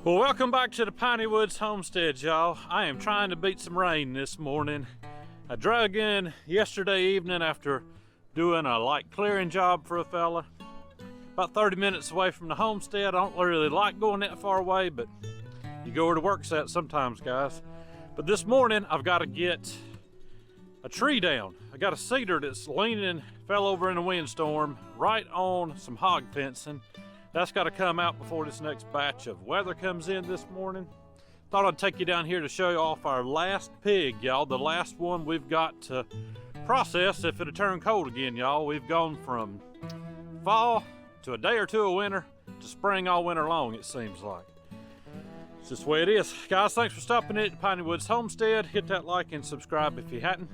Well, welcome back to the Piney Woods Homestead, y'all. I am trying to beat some rain this morning. I drug in yesterday evening after doing a light clearing job for a fella. About 30 minutes away from the homestead. I don't really like going that far away, but you go where the work's at sometimes, guys. But this morning, I've got to get a tree down. I got a cedar that's leaning, fell over in a windstorm, right on some hog fencing. That's got to come out before this next batch of weather comes in this morning. Thought I'd take you down here to show you off our last pig, y'all. The last one we've got to process if it'll turn cold again, y'all. We've gone from fall to a day or two of winter to spring all winter long, it seems like. It's just the way it is. Guys, thanks for stopping in at the Piney Woods Homestead. Hit that like and subscribe if you hadn't.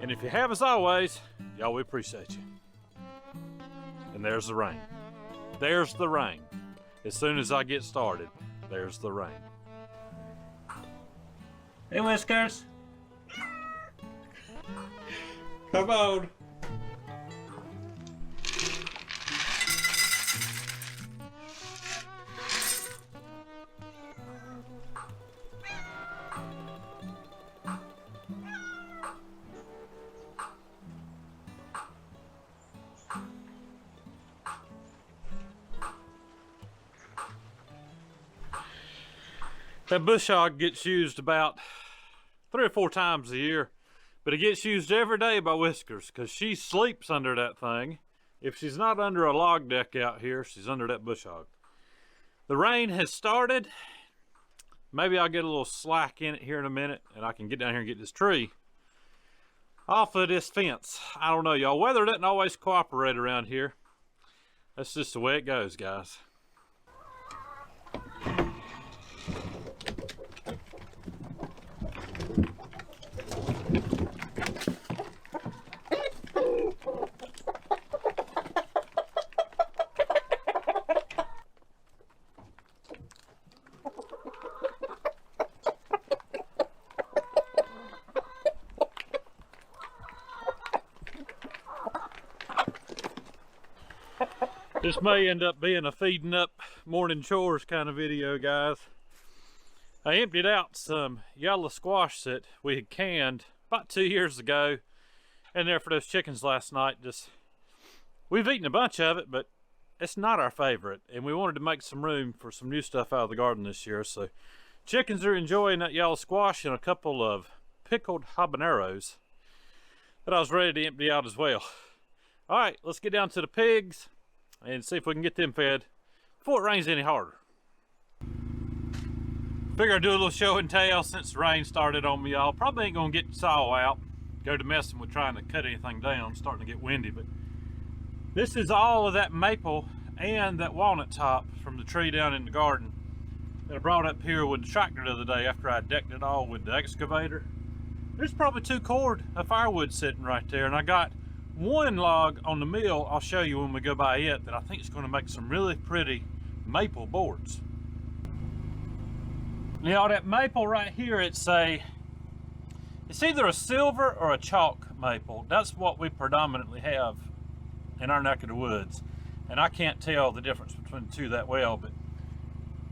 And if you have, as always, y'all, we appreciate you. And there's the rain. There's the rain. As soon as I get started, there's the rain. Hey, Whiskers. Come on. That bush hog gets used about 3 or 4 times a year, but it gets used every day by Whiskers because she sleeps under that thing. If she's not under a log deck out here, she's under that bush hog. The rain has started. Maybe I'll get a little slack in it here in a minute and I can get down here and get this tree off of this fence. I don't know, y'all. Weather doesn't always cooperate around here. That's just the way it goes, guys. This may end up being a feeding up morning chores kind of video, guys. I emptied out some yellow squash that we had canned about 2 years ago in there for those chickens last night. We've eaten a bunch of it, but it's not our favorite, and we wanted to make some room for some new stuff out of the garden this year. So chickens are enjoying that yellow squash and a couple of pickled habaneros that I was ready to empty out as well. All right, let's get down to the pigs and see if we can get them fed before it rains any harder. Figure I'd do a little show and tell since the rain started on me, y'all. Probably ain't gonna get the saw out, go to messing with trying to cut anything down. It's starting to get windy, but this is all of that maple and that walnut top from the tree down in the garden that I brought up here with the tractor the other day after I decked it all with the excavator. There's probably 2 cord of firewood sitting right there, and I got 1 log on the mill I'll show you when we go by it that I think is going to make some really pretty maple boards. Now that maple right here, it's either a silver or a chalk maple. That's what we predominantly have in our neck of the woods, and I can't tell the difference between the two that well, but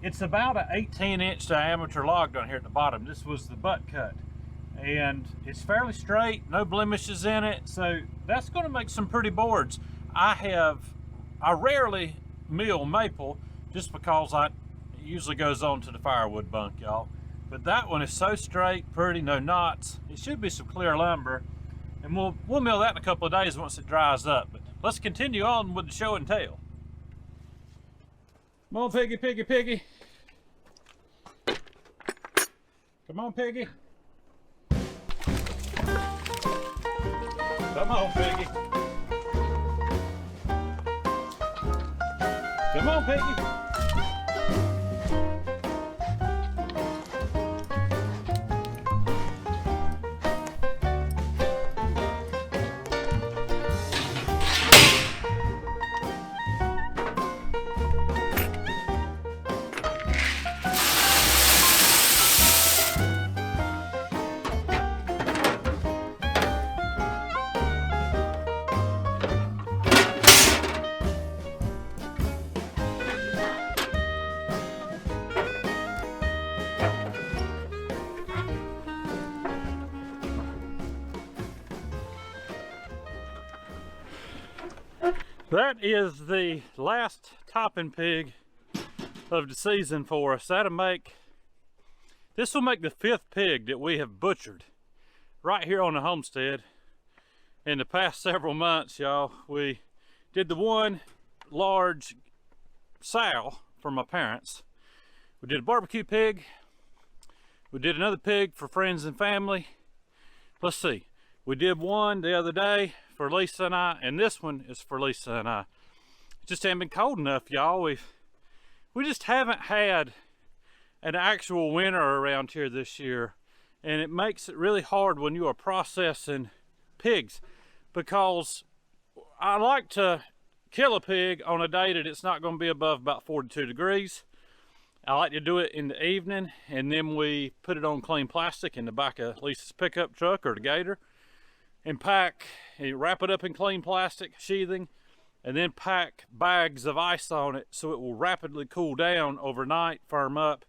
it's about an 18-inch diameter log down here at the bottom. This was the butt cut, and it's fairly straight, no blemishes in it, so that's going to make some pretty boards. I rarely mill maple just because it usually goes on to the firewood bunk, y'all. But that one is so straight, pretty, no knots. It should be some clear lumber, and we'll mill that in a couple of days once it dries up. But let's continue on with the show and tell. Come on, piggy, piggy, piggy. Come on, piggy. Come on, piggy. Come on, piggy. That is the last topping pig of the season for us. This will make the 5th pig that we have butchered right here on the homestead in the past several months, y'all. We did the one large sow for my parents. We did a barbecue pig. We did another pig for friends and family. Let's see. We did one the other day for Lisa and I, and this one is for Lisa and I. It just ain't been cold enough, y'all. We just haven't had an actual winter around here this year, and it makes it really hard when you are processing pigs, because I like to kill a pig on a day that it's not going to be above about 42 degrees. I like to do it in the evening, and then we put it on clean plastic in the back of Lisa's pickup truck or the Gator, and wrap it up in clean plastic sheathing, and then pack bags of ice on it so it will rapidly cool down overnight, firm up,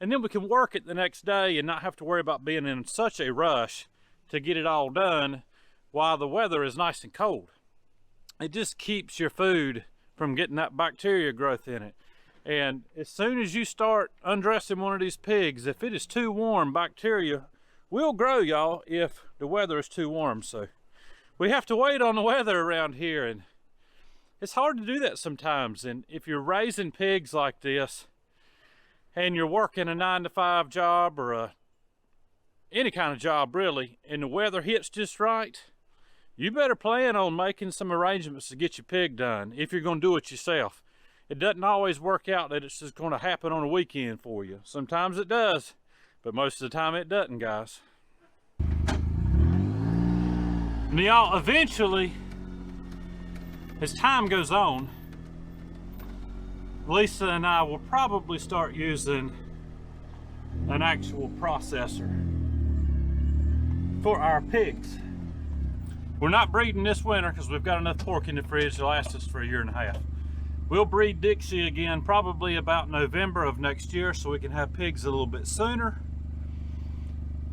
and then we can work it the next day and not have to worry about being in such a rush to get it all done while the weather is nice and cold. It just keeps your food from getting that bacteria growth in it. And as soon as you start undressing one of these pigs, if it is too warm, bacteria will grow, y'all, if the weather is too warm. So we have to wait on the weather around here, and it's hard to do that sometimes. And if you're raising pigs like this and you're working a 9-to-5 job or any kind of job really, and the weather hits just right, you better plan on making some arrangements to get your pig done if you're going to do it yourself. It doesn't always work out that it's just going to happen on a weekend for you. Sometimes it does, but most of the time it doesn't, guys. And y'all, eventually, as time goes on, Lisa and I will probably start using an actual processor for our pigs. We're not breeding this winter because we've got enough pork in the fridge to last us for a year and a half. We'll breed Dixie again probably about November of next year, so we can have pigs a little bit sooner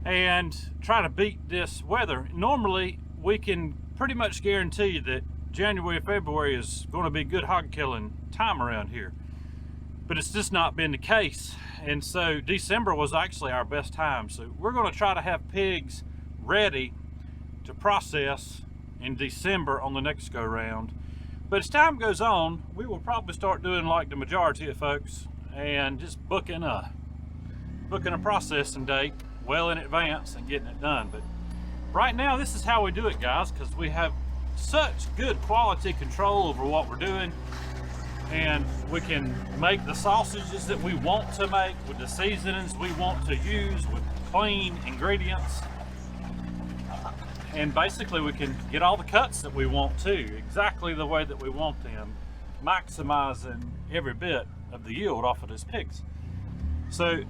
and try to beat this weather. Normally, we can pretty much guarantee that January, February is going to be good hog killing time around here, but it's just not been the case. And so December was actually our best time. So we're going to try to have pigs ready to process in December on the next go round. But as time goes on, we will probably start doing like the majority of folks and just booking a processing date well in advance and getting it done. But right now, this is how we do it, guys, because we have such good quality control over what we're doing, and we can make the sausages that we want to make with the seasonings we want to use with clean ingredients. And basically we can get all the cuts that we want to, exactly the way that we want them, maximizing every bit of the yield off of those pigs. So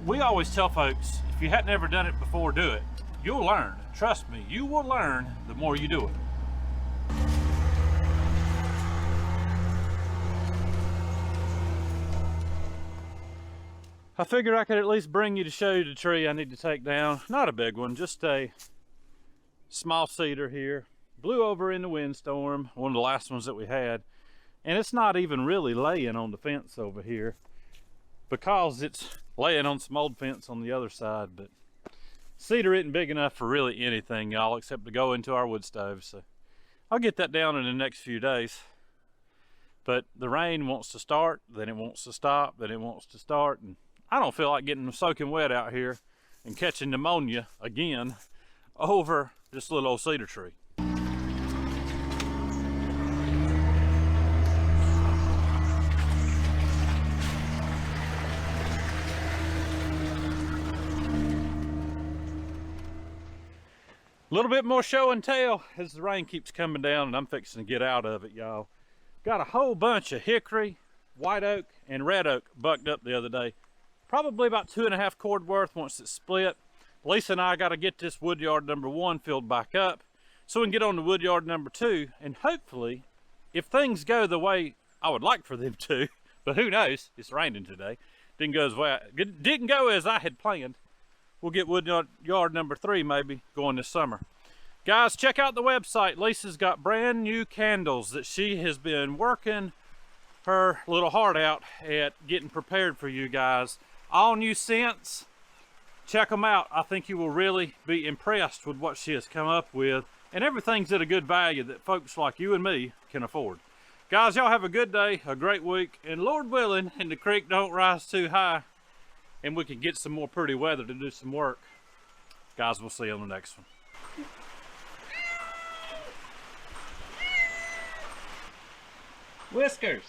we always tell folks, if you hadn't ever done it before, do it. You'll learn. Trust me, you will learn the more you do it. I figured I could at least bring you to show you the tree I need to take down. Not a big one, just a small cedar here. Blew over in the windstorm, one of the last ones that we had. And it's not even really laying on the fence over here because it's laying on some old fence on the other side. But cedar isn't big enough for really anything, y'all, except to go into our wood stove. So I'll get that down in the next few days. But the rain wants to start, then it wants to stop, then it wants to start. And I don't feel like getting soaking wet out here and catching pneumonia again over this little old cedar tree. A little bit more show and tell as the rain keeps coming down and I'm fixing to get out of it, y'all. Got a whole bunch of hickory, white oak, and red oak bucked up the other day. Probably about 2.5 cord worth once it's split. Lisa and I got to get this wood yard number 1 filled back up so we can get on to wood yard number 2. And hopefully, if things go the way I would like for them to, but who knows, it's raining today. Didn't go as I had planned. We'll get wood yard number 3 maybe going this summer. Guys, check out the website. Lisa's got brand new candles that she has been working her little heart out at getting prepared for you guys. All new scents. Check them out. I think you will really be impressed with what she has come up with, and everything's at a good value that folks like you and me can afford. Guys, y'all have a good day, a great week, and Lord willing, and the creek don't rise too high, and we can get some more pretty weather to do some work. Guys, we'll see you on the next one. Whiskers.